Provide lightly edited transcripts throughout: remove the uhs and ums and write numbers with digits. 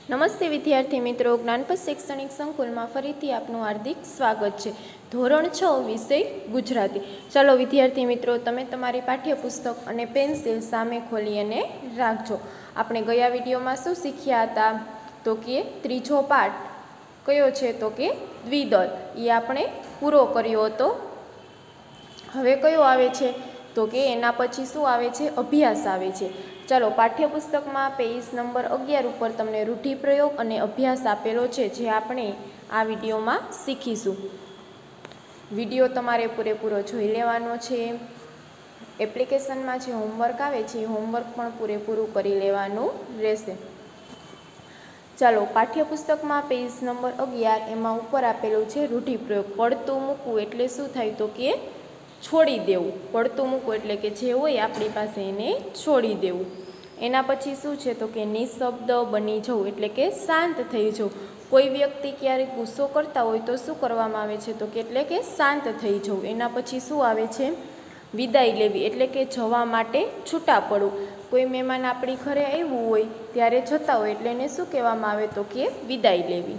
नमस्ते विद्यार्थी मित्रों, ज्ञानपथ शैक्षणिक संकुल में फरीथी आपનું हार्दिक स्वागत है। ધોરણ 6 विषय गुजराती। चलो विद्यार्थी मित्रों, तमे तमारी पाठ्यपुस्तक और पेन्सिल सामे खोली अने राखजो। आपणे गया विडियो में शुं शीख्या हता तो कि त्रीजो पाठ कयो छे तो कि द्विदल, ये आपणे पूरो कर्यो हतो। हवे कयो आवे छे तो कि एना पछी शुं आवे छे, अभ्यास आवे छे। चलो पाठ्यपुस्तक में पेज नंबर 11 पर तमने रूढ़िप्रयोग और अभ्यास आपेलो छे, जे आपणे आ विडियो में शीखीशुं। विडियो तमारे पूरेपूरो जोई लेवानो छे। एप्लिकेशन में जे होमवर्क आवे छे, होमवर्क पण पूरेपूरुं करी लेवानुं रहेशे। चलो पाठ्यपुस्तक में पेज नंबर 11 एमां उपर आपेलुं छे रूढ़िप्रयोग। पड़तुं मूकवुं एटले शुं थाय तो कि छोड़ी देवुं। पड़तुं मूकवुं एटले के जे होय आपणी पासे एने छोड़ी देवुं। एना पछी शुं छे तो कि निशब्द बनी जवुं एटले के शांत थई जवुं। कोई व्यक्ति क्यारेक गुस्सो करता होय तो शुं करवामां आवे छे तो कि एटले के शांत थई जवुं। एना पछी शुं आवे छे, विदाय लेवी एटले के जवा माटे छूटा पड़વું। कोई मेहमान आपणी घरे आव्युं होय त्यारे जता होय एटले एने शुं कहेवामां आवे तो कि विदाय लेवी।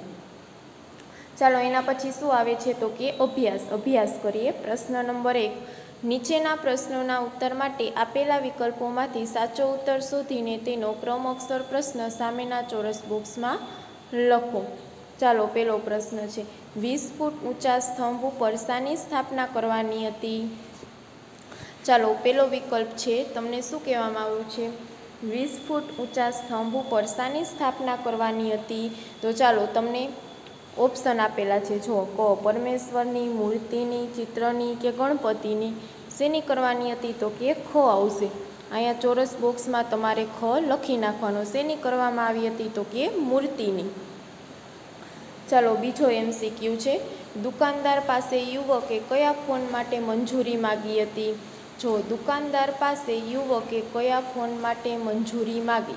चलो एना पछी शुं आवे छे तो कि अभ्यास करीए। प्रश्न नंबर 1, नीचेना प्रश्नोना उत्तर माटे आपेला विकल्पोमांथी साचो उत्तर शोधीने तेनो क्रम अक्षर प्रश्न सामेना चौरस बॉक्स में लखो। चलो पहलो प्रश्न है, 20 फूट ऊंचा स्तंभ पर शानी स्थापना करवानी हती। चलो पहलो विकल्प है, तमने शुं कहेवामां आव्युं छे, 20 फूट ऊंचा स्तंभ पर शानी स्थापना करवानी हती। तो चलो तमने ऑप्शन आपेला है, जो क परमेश्वरनी मूर्तिनी, चित्रनी के गणपतिनी। शेनी करवानी हती तो कि ख आवशे। अहींया चौरस बॉक्स में तमारे ख लखी नाखवानो। शेनी करवामां आवी हती तो कि मूर्तिनी। चलो बीजो एमसीक्यू है, दुकानदार पासे युवके कया फोन माटे मंजूरी मांगी हती। जो दुकानदार पासे युवके कया फोन माटे मंजूरी मांगी,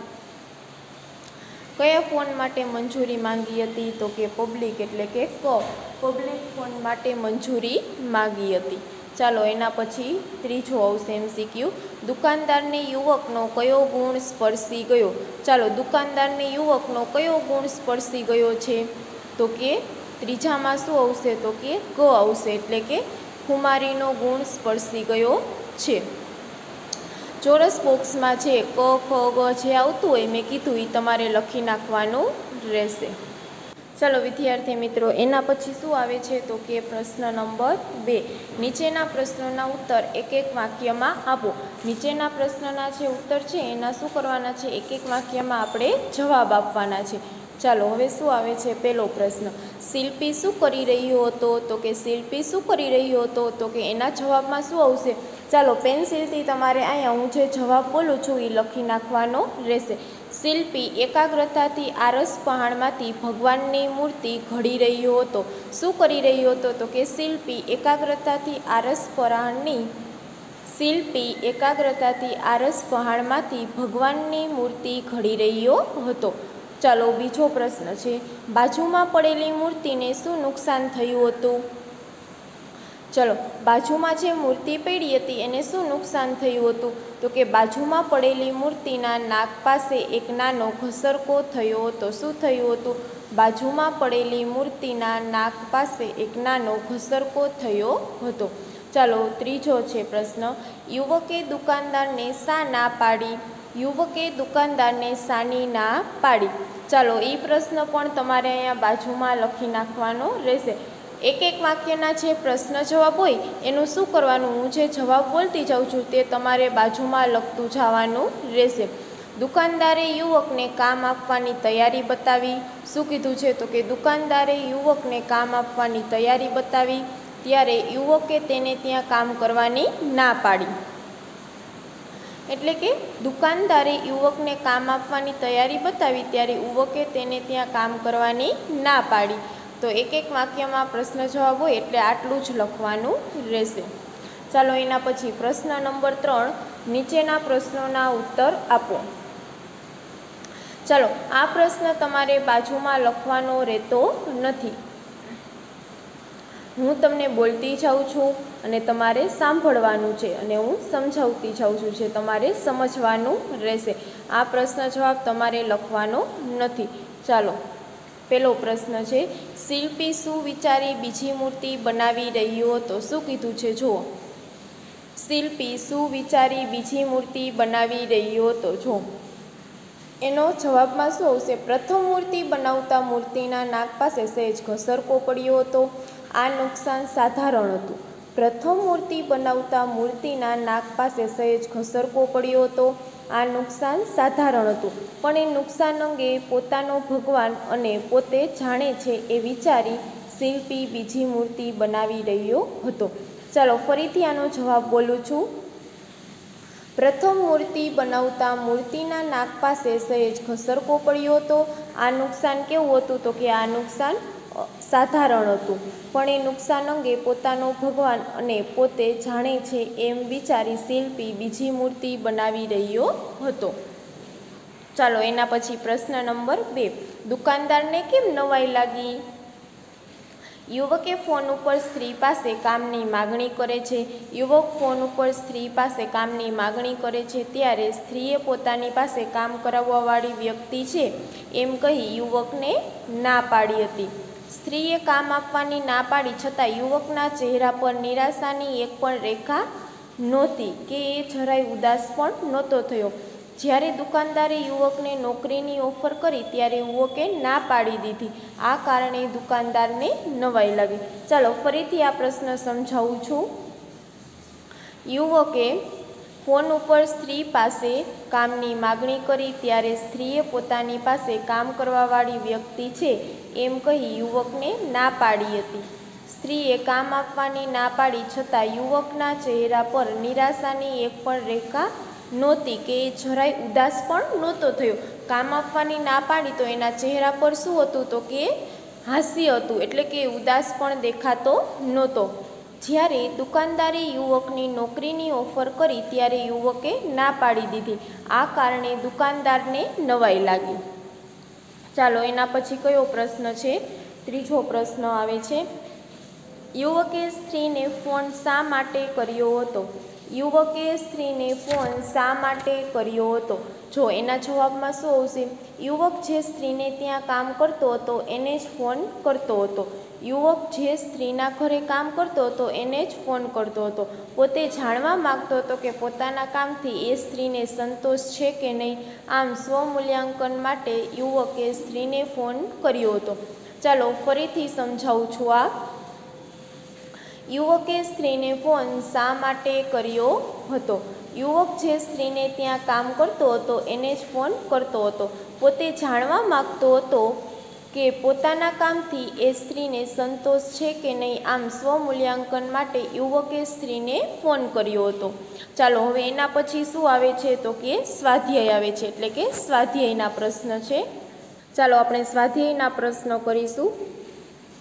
कया फोन माटे मंजूरी मांगी हती तो कि पब्लिक एटले के क पब्लिक फोन माटे मंजूरी मांगी हती। चलो एना पछी त्रीजो आवशे एमसीक्यू, दुकानदार ने युवकनो कयो गुण स्पर्शी गयो। चलो दुकानदार ने युवकनो कयो गुण स्पर्शी गयो छे तो कि त्रीजामां शुं आवशे तो कि ग आवशे एटले के खुमारीनो गुण स्पर्शी गयो छे। चौरस बॉक्स में जे क ख ग जे आवतुं होय मैं कीधुं ई तमारे लखी नाखवानुं रहेशे। चलो विद्यार्थी मित्रों, एना पछी शुं आवे छे तो कि प्रश्न नंबर 2, नीचेना प्रश्नोना उत्तर एक एक वाक्य में आपो। नीचेना प्रश्नना जे उत्तर छे एना शुं करवाना छे, एक एक वाक्य में आपणे जवाब आपवाना छे। चलो हवे शुं आवे छे, पहलो प्रश्न, शिल्पी शुं करी रह्यो हतो तो कि शिल्पी शुं करी रह्यो हतो तो कि एना जवाब में शुं आवशे। चलो पेन्सिल थी तमारे अहींया हूँ जे जवाब बोलूँ छूँ ए लखी नाखवानो रहेशे। शिल्पी एकाग्रताथी आरस पहाड़मांथी भगवाननी मूर्ति घड़ी रह्यो हतो। शुं करी रह्यो हतो तो कि शिल्पी एकाग्रताथी आरस पहाड़मांथी भगवाननी मूर्ति घड़ी रह्यो हतो। चलो बीजो प्रश्न है, बाजुमां पड़ेली मूर्तिने शुं नुकसान थयुं हतुं। चलो बाजुमां जे मूर्ति पड़ी हती एने शुं नुकसान थयुं हतुं तो कि बाजुमां पड़ेली मूर्तिना नाक पासे एक नानो घसरको थयो हतो। शुं थयुं हतुं, बाजुमां पड़ेली मूर्तिना नाक पासे एक नानो घसरको थयो हतो। चलो त्रीजो छे प्रश्न, युवके दुकानदारने शा ना पाड़ी। युवके दुकानदारने शानी ना पाड़ी। चलो ई प्रश्न पण तमारे अहींया बाजुमां लखी नाखवानो रहेशे। एक एक वाक्यना जे प्रश्न जवाब होय एनुं शुं करवानुं, हूँ जे जवाब बोलती जाऊँ छूं ते तमारे बाजुमां लखतुं जवानुं रहेशे। दुकानदारे युवकने काम आपवानी तैयारी बतावी। शुं कीधुं छे तो कि दुकानदारे युवकने काम आपवानी तैयारी बतावी, त्यारे युवके तेने त्यां काम करवानी ना पाड़ी। एटले के दुकानदारे युवकने काम आपवानी तैयारी बतावी त्यारे युवके तेने त्यां काम करवानी ना पाड़ी। तो एक एक वाक्य में प्रश्न जवाब होय एटले आटलुं ज लखवानुं रहेशे। चलो एना पछी प्रश्न नंबर 3, नीचेना प्रश्नोना उत्तर आपो। चलो आ प्रश्न तमारे बाजुमां लखवानो रहेतो नथी। हूँ तमने बोलती जाऊँ छूँ अने तमारे सांभळवानुं छे अने हूँ समजावती जाऊँ छूं जे तमारे समजवानुं रहेशे। आ प्रश्न जवाब तमारे लखवानो नथी। ચાલો પહેલો પ્રશ્ન છે, શિલ્પી શું વિચારી બીજી મૂર્તિ બનાવી રહ્યો હતો? શું કીધું છે જુઓ, શિલ્પી શું વિચારી બીજી મૂર્તિ બનાવી રહ્યો હતો? જો એનો જવાબમાં શું આવશે? પ્રથમ મૂર્તિ બનાવતા મૂર્તિના નાક પાસે સહેજ ઘસરકો પડ્યો હતો. આ નુકસાન સાધારણ હતું. પ્રથમ મૂર્તિ બનાવતા મૂર્તિના નાક પાસે સહેજ ઘસરકો પડ્યો હતો. આ નુકસાન સાધારણ હતું, પણ એ નુકસાન અંગે પોતાનો ભગવાન અને પોતે જાણે છે એ વિચારી શિલ્પી બીજી મૂર્તિ બનાવી રહ્યો હતો. ચાલો ફરીથી આનો જવાબ બોલું છું. પ્રથમ મૂર્તિ બનાવતા મૂર્તિના નાક પાસે સહેજ ઘસરકો પડ્યો હતો. આ નુકસાન કેવું હતું? તો કે આ નુકસાન સાધારણ હતું, પણ એ નુકસાન અંગે પોતાનો ભગવાન અને પોતે જાણે છે એમ વિચારી શિલ્પી બીજી મૂર્તિ બનાવી રહ્યો હતો. ચાલો એના પછી પ્રશ્ન નંબર 2, દુકાનદારને કેમ નવાઈ લાગી? યુવકે ફોન ઉપર સ્ત્રી પાસે કામની માગણી કરે છે. યુવક ફોન ઉપર સ્ત્રી પાસે કામની માગણી કરે છે ત્યારે સ્ત્રીએ પોતાની પાસે કામ કરાવવાવાળી વ્યક્તિ છે એમ કહી યુવકને ના પાડી હતી. સ્ત્રીએ કામ આપવાની ના પાડી છતાં યુવકના ચહેરા પર નિરાશાની એક પણ રેખા નહોતી કે એ જરાય ઉદાસ પણ નહોતો થયો. જ્યારે દુકાનદારે યુવકને નોકરીની ઓફર કરી ત્યારે યુવકે ના પાડી દીધી. આ કારણે દુકાનદારને નવાઈ લાગી. ચાલો ફરીથી આ પ્રશ્ન સમજાવું છું. યુવકે ફોન ઉપર સ્ત્રી પાસે કામની માગણી કરી ત્યારે સ્ત્રીએ પોતાની પાસે કામ કરવાવાળી વ્યક્તિ છે એમ કહી યુવકને ના પાડી હતી. સ્ત્રીએ કામ આપવાની ના પાડી છતાં યુવકના ચહેરા પર નિરાશાની એક પણ રેખા નહોતી કે એ જરાય ઉદાસ પણ નહોતો થયો. કામ આપવાની ના પાડી તો એના ચહેરા પર શું હતું? તો કે હાસ્ય હતું, એટલે કે ઉદાસ પણ દેખાતો નહોતો. જ્યારે દુકાનદારે યુવકની નોકરીની ઓફર કરી ત્યારે યુવકે ના પાડી દીધી. આ કારણે દુકાનદારને નવાઈ લાગી. ચાલો એના પછી કયો પ્રશ્ન છે? ત્રીજો પ્રશ્ન આવે છે, યુવકે સ્ત્રીને ફોન શા માટે કર્યો હતો? યુવકે સ્ત્રીને ફોન શા માટે કર્યો હતો? જો એના જવાબમાં શું આવશે? યુવક જે સ્ત્રીને ત્યાં કામ કરતો હતો એને જ ફોન કરતો હતો. યુવક જે સ્ત્રીના ઘરે કામ કરતો હતો એને જ ફોન કરતો હતો. પોતે જાણવા માગતો હતો કે પોતાના કામથી એ સ્ત્રીને સંતોષ છે કે નહીં. આમ સ્વમૂલ્યાંકન માટે યુવકે સ્ત્રીને ફોન કર્યો હતો. ચાલો ફરીથી સમજાવું છું. આ યુવકે સ્ત્રીને ફોન શા માટે કર્યો હતો? યુવક જે સ્ત્રીને ત્યાં કામ કરતો હતો એને જ ફોન કરતો હતો. પોતે જાણવા માગતો હતો કે પોતાના કામથી એ સ્ત્રીને સંતોષ છે કે નહીં. આમ સ્વમૂલ્યાંકન માટે યુવકે સ્ત્રીને ફોન કર્યો હતો. ચાલો હવે એના પછી શું આવે છે? તો કે સ્વાધ્યાય આવે છે, એટલે કે સ્વાધ્યાયના પ્રશ્ન છે. ચાલો આપણે સ્વાધ્યાયના પ્રશ્નો કરીશું.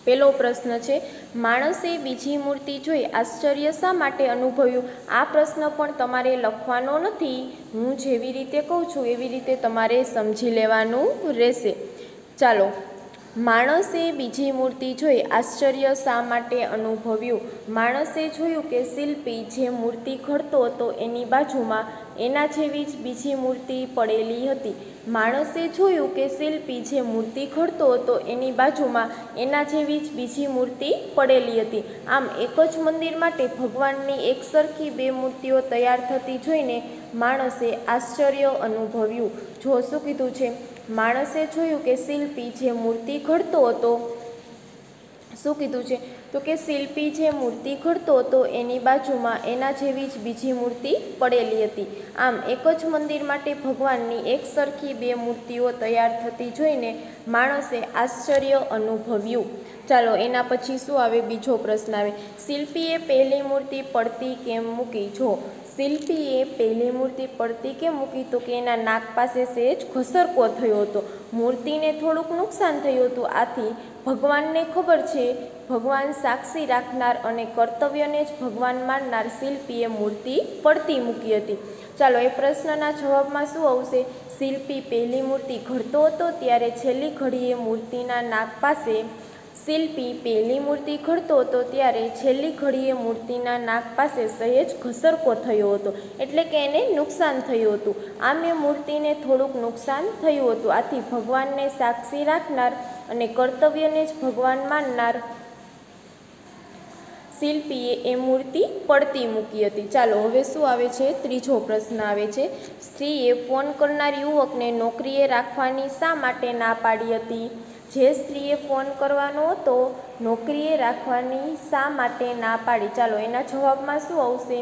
પહેલો પ્રશ્ન છે, માણસે બીજી મૂર્તિ જોઈ આશ્ચર્ય શા માટે અનુભવ્યું? આ પ્રશ્ન પણ તમારે લખવાનો નથી. હું જેવી રીતે કહું છું એવી રીતે તમારે સમજી લેવાનું રહેશે. ચાલો, માણસે બીજી મૂર્તિ જોઈ આશ્ચર્ય શા માટે અનુભવ્યું? માણસે જોયું કે શિલ્પી જે મૂર્તિ ઘડતો હતો એની બાજુમાં એના જેવી જ બીજી મૂર્તિ પડેલી હતી. માણસે જોયું કે શિલ્પી જે મૂર્તિ ઘડતો હતો એની બાજુમાં એના જેવી જ બીજી મૂર્તિ પડેલી હતી. આમ એક જ મંદિર માટે ભગવાનની એક સરખી બે મૂર્તિઓ તૈયાર થતી જોઈને માણસે આશ્ચર્ય અનુભવ્યું. જો શું કીધું છે? માણસે જોયું કે શિલ્પી જે મૂર્તિ ઘડતો હતો, શું કીધું છે? તો કે શિલ્પી જે મૂર્તિ ઘડતો હતો એની બાજુમાં એના જેવી જ બીજી મૂર્તિ પડેલી હતી. આમ એક જ મંદિર માટે ભગવાનની એક સરખી બે મૂર્તિઓ તૈયાર થતી જોઈને માણસે આશ્ચર્ય અનુભવ્યું. ચાલો એના પછી શું આવે? બીજો પ્રશ્ન આવે, શિલ્પીએ પહેલી મૂર્તિ પડતી કેમ મૂકી? જો શિલ્પીએ પહેલી મૂર્તિ પડતી કેમ મૂકી? તો કે એના નાક પાસે સહેજ ઘસરકો થયો હતો. મૂર્તિને થોડુંક નુકસાન થયું હતું. આથી ભગવાનને ખબર છે, ભગવાન સાક્ષી રાખનાર અને કર્તવ્યને જ ભગવાન માનનાર શિલ્પીએ મૂર્તિ પડતી મૂકી હતી. ચાલો એ પ્રશ્નના જવાબમાં શું આવશે? શિલ્પી પહેલી મૂર્તિ ઘડતો હતો ત્યારે છેલ્લી ઘડીએ મૂર્તિના નાક પાસે શિલ્પી પહેલી મૂર્તિ ઘડતો હતો ત્યારે છેલ્લી ઘડીએ મૂર્તિના નાક પાસે સહેજ ઘસરકો થયો હતો, એટલે કે એને નુકસાન થયું હતું. આમ એ મૂર્તિને થોડુંક નુકસાન થયું હતું. આથી ભગવાનને સાક્ષી રાખનાર અને કર્તવ્યને જ ભગવાન માનનાર શિલ્પીએ એ મૂર્તિ પડતી મૂકી હતી. ચાલો હવે શું આવે છે? ત્રીજો પ્રશ્ન આવે છે. સ્ત્રીએ ફોન કરનાર યુવકને નોકરીએ રાખવાની શા માટે ના પાડી હતી? જે સ્ત્રીએ ફોન કરવાનો હતો નોકરીએ રાખવાની શા માટે ના પાડી? ચાલો એના જવાબમાં શું આવશે?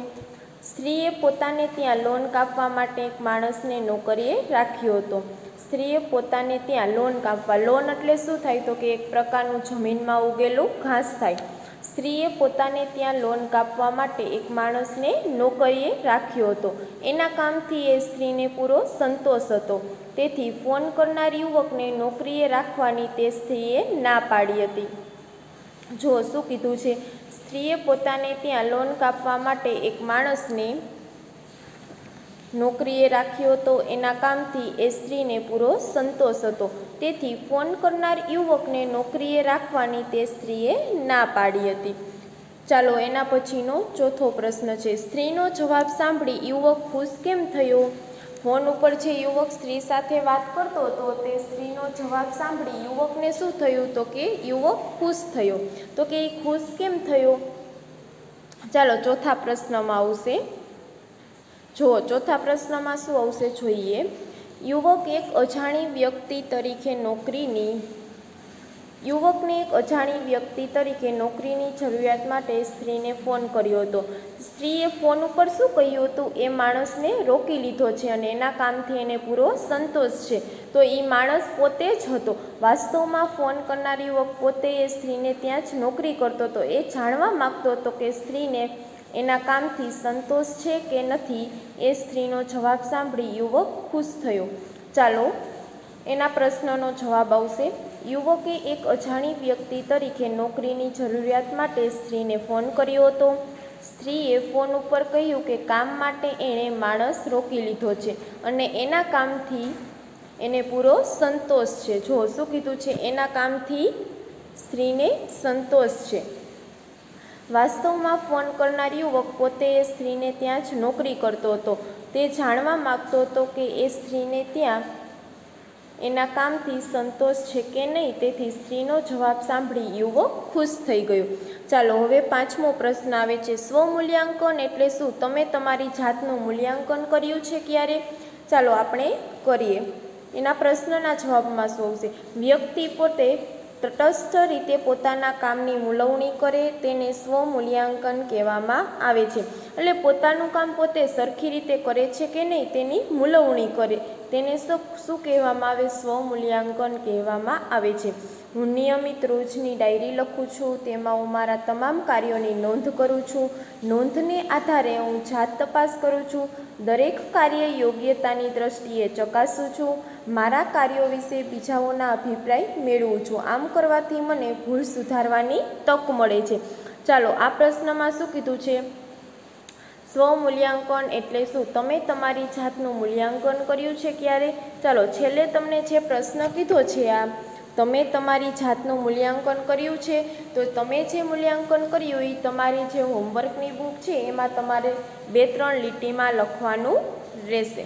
સ્ત્રીએ પોતાને ત્યાં લોન કાપવા માટે એક માણસને નોકરીએ રાખ્યો હતો. સ્ત્રીએ પોતાને ત્યાં લોન કાપવા, લોન એટલે શું થાય? તો કે એક પ્રકારનું જમીનમાં ઉગેલું ઘાસ થાય. સ્ત્રીએ પોતાને ત્યાં લોન કાપવા માટે એક માણસને નોકરીએ રાખ્યો હતો. એના કામથી એ સ્ત્રીને પૂરો સંતોષ હતો. તેથી ફોન કરનાર યુવકને નોકરીએ રાખવાની તે સ્ત્રીએ ના પાડી હતી. જો શું કીધું છે? સ્ત્રીએ પોતાને ત્યાં લોન કાપવા માટે એક માણસને નોકરીએ રાખ્યો હતો. એના કામથી એ સ્ત્રીને પૂરો સંતોષ હતો. તેથી ફોન કરનાર યુવકને નોકરીએ રાખવાની તે સ્ત્રીએ ના પાડી હતી. ચાલો એના પછીનો ચોથો પ્રશ્ન છે. સ્ત્રીનો જવાબ સાંભળી યુવક ખુશ કેમ થયો? ફોન ઉપર જે યુવક સ્ત્રી સાથે વાત કરતો હતો તે સ્ત્રીનો જવાબ સાંભળી યુવકને શું થયું? તો કે યુવક ખુશ થયો. તો કે એ ખુશ કેમ થયો? ચાલો ચોથા પ્રશ્નમાં આવશે. જો ચોથા પ્રશ્નમાં શું આવશે જોઈએ. યુવક એક અજાણી વ્યક્તિ તરીકે યુવકને એક અજાણી વ્યક્તિ તરીકે નોકરીની જરૂરિયાત માટે સ્ત્રીને ફોન કર્યો હતો. સ્ત્રીએ ફોન ઉપર શું કહ્યું હતું? એ માણસને રોકી લીધો છે અને એના કામથી એને પૂરો સંતોષ છે. તો એ માણસ પોતે જ હતો. વાસ્તવમાં ફોન કરનાર યુવક પોતે એ સ્ત્રીને ત્યાં જ નોકરી કરતો હતો. એ જાણવા માગતો હતો કે સ્ત્રીને એના કામથી સંતોષ છે કે નથી. એ સ્ત્રીનો જવાબ સાંભળી યુવક ખુશ થયો. ચાલો એના પ્રશ્નનો જવાબ આવશે. યુવકે એક અજાણી વ્યક્તિ તરીકે નોકરીની જરૂરિયાત માટે સ્ત્રીને ફોન કર્યો હતો. સ્ત્રીએ ફોન ઉપર કહ્યું કે કામ માટે એણે માણસ રોકી લીધો છે અને એના કામથી એને પૂરો સંતોષ છે. જો શું કીધું છે? એના કામથી સ્ત્રીને સંતોષ છે. વાસ્તવમાં ફોન કરનાર યુવક પોતે એ સ્ત્રીને ત્યાં જ નોકરી કરતો હતો. તે જાણવા માગતો હતો કે એ સ્ત્રીને ત્યાં એના કામથી સંતોષ છે કે નહીં. તેથી સ્ત્રીનો જવાબ સાંભળી યુવક ખુશ થઈ ગયો. ચાલો હવે પાંચમો પ્રશ્ન આવે છે. સ્વમૂલ્યાંકન એટલે શું? તમે તમારી જાતનું મૂલ્યાંકન કર્યું છે ક્યારે? ચાલો આપણે કરીએ. એના પ્રશ્નના જવાબમાં શું આવશે? વ્યક્તિ પોતે તટસ્થ રીતે પોતાના કામની મૂલવણી કરે તેને સ્વમૂલ્યાંકન કહેવામાં આવે છે. એટલે પોતાનું કામ પોતે સરખી રીતે કરે છે કે નહીં તેની મૂલવણી કરે તેને શું કહેવામાં આવે? સ્વમૂલ્યાંકન કહેવામાં આવે છે. હું નિયમિત રોજની ડાયરી લખું છું. તેમાં હું મારા તમામ કાર્યોની નોંધ કરું છું. નોંધને આધારે હું જાત તપાસ કરું છું. દરેક કાર્ય યોગ્યતાની દ્રષ્ટિએ ચકાસું છું. મારા કાર્યો વિશે બીજાઓના અભિપ્રાય મેળવું છું. આમ કરવાથી મને ભૂલ સુધારવાની તક મળે છે. ચાલો આ પ્રશ્નમાં શું કીધું છે? સ્વમૂલ્યાંકન એટલે શું? તમે તમારી જાતનું મૂલ્યાંકન કર્યું છે ક્યારે? ચાલો છેલ્લે તમને જે પ્રશ્ન કીધો છે આ તમે તમારી જાતનું મૂલ્યાંકન કર્યું છે. તો તમે જે મૂલ્યાંકન કર્યું એ તમારી જે હોમવર્કની બુક છે એમાં તમારે 2-3 લીટીમાં લખવાનું રહેશે.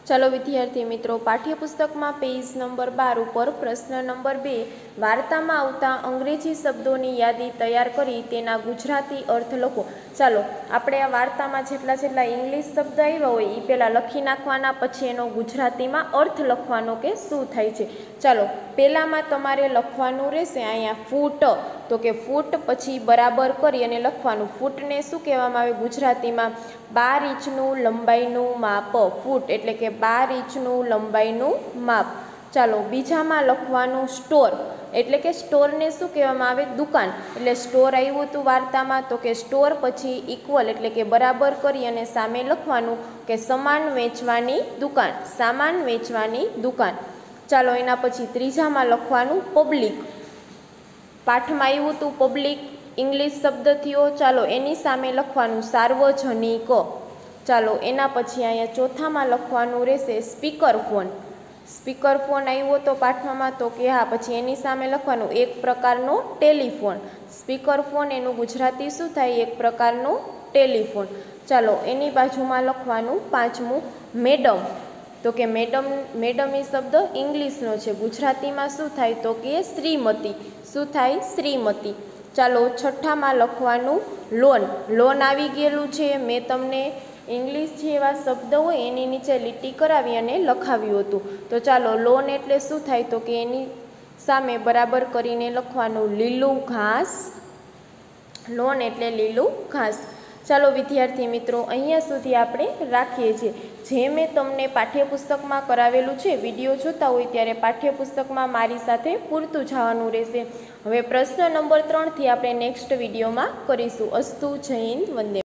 ચાલો વિદ્યાર્થી મિત્રો, પાઠ્યપુસ્તકમાં પેજ નંબર 12 ઉપર પ્રશ્ન નંબર 2 વાર્તામાં આવતા અંગ્રેજી શબ્દોની યાદી તૈયાર કરી તેના ગુજરાતી અર્થ લખો. ચાલો આપણે આ વાર્તામાં જેટલા ઇંગ્લિશ શબ્દ આવ્યા હોય એ પહેલાં લખી નાખવાના, પછી એનો ગુજરાતીમાં અર્થ લખવાનો કે શું થાય છે. ચાલો પહેલાંમાં તમારે લખવાનું રહેશે અહીંયા ફૂટ, તો કે ફૂટ પછી બરાબર કરી અને લખવાનું. ફૂટને શું કહેવામાં આવે ગુજરાતીમાં? 12 ઇંચનું લંબાઈનું માપ. ફૂટ એટલે કે 12 ઇંચનું લંબાઈનું માપ. ચાલો બીજામાં લખવાનું સ્ટોર, એટલે કે સ્ટોરને શું કહેવામાં આવે? દુકાન. એટલે સ્ટોર આવ્યું હતું વાર્તામાં, તો કે સ્ટોર પછી ઇક્વલ એટલે કે બરાબર કરી અને સામે લખવાનું કે સામાન વેચવાની દુકાન. સામાન વેચવાની દુકાન. ચાલો એના પછી ત્રીજામાં લખવાનું પબ્લિક. પાઠમાં આવ્યું હતું પબ્લિક ઇંગ્લિશ શબ્દ થયો. ચાલો એની સામે લખવાનું સાર્વજનિક. ચાલો એના પછી અહીંયા ચોથામાં લખવાનું રહેશે સ્પીકર ફોન. સ્પીકર ફોન આવ્યો તો પાઠમાં, તો કે હા. પછી એની સામે લખવાનું એક પ્રકારનો ટેલિફોન. સ્પીકર ફોન એનું ગુજરાતી શું થાય? એક પ્રકારનો ટેલિફોન. ચાલો એની બાજુમાં લખવાનું પાંચમું મેડમ. તો કે મેડમ એ શબ્દ ઇંગ્લિશનો છે, ગુજરાતીમાં શું થાય? તો કે શ્રીમતી. શું થાય? શ્રીમતી. ચાલો છઠ્ઠામાં લખવાનું લોન. લોન આવી ગયેલું છે. મેં તમને ઇંગ્લિશ જેવા શબ્દ હોય એની નીચે લીટી કરાવી અને લખાવ્યું હતું. તો ચાલો લોન એટલે શું થાય? તો કે એની સામે બરાબર કરીને લખવાનું લીલું ઘાસ. લોન એટલે લીલું ઘાસ. ચાલો વિદ્યાર્થી મિત્રો, અહીંયા સુધી આપણે રાખીએ છીએ. જે મેં તમને પાઠ્યપુસ્તકમાં કરાવેલું છે, વિડીયો જોતા હોય ત્યારે પાઠ્યપુસ્તકમાં મારી સાથે પૂરતું જવાનું રહેશે. હવે પ્રશ્ન નંબર 3થી આપણે નેક્સ્ટ વિડીયોમાં કરીશું. અસ્તુ. જય હિન્દ. વંદે.